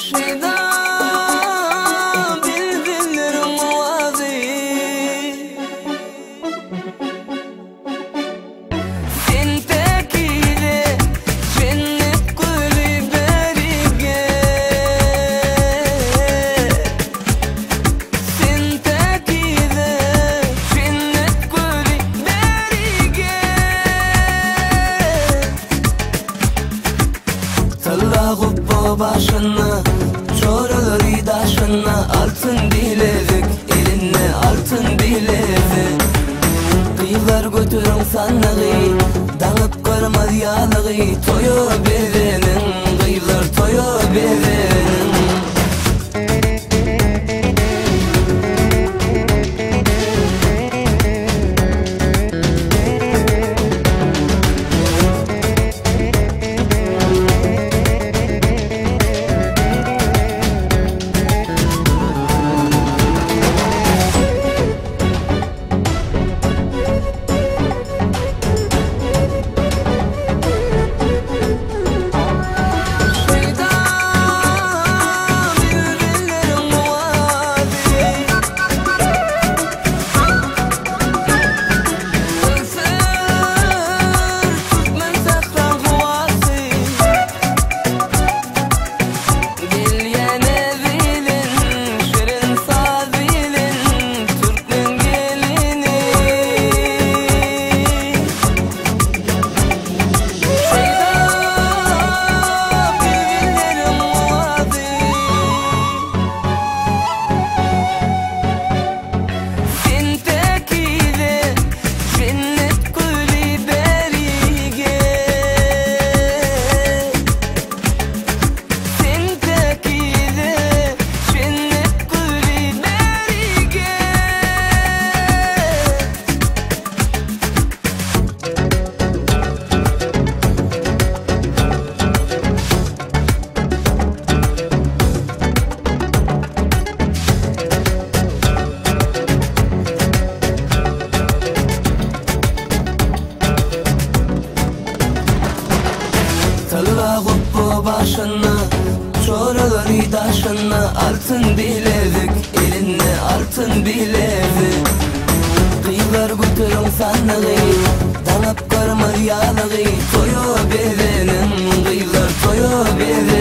Şeyda bilbilirim vazi sen tekide cennet gülü berige sen tekide cennet gülü berige Talla gubbo başına çoraları daşına altın bilezik eline altın bilezik Kıyılar götürün sanlığı danıp kırmaz yalığı toyu bevenin kıyılar toyu bevenin Talla gubbo başına çoraları daşına altın bilezik eline altın bilezik Kıyılar götürün sanlığı danıp kırmaz yalığı toyu bevenin kıyılar toyu bevenin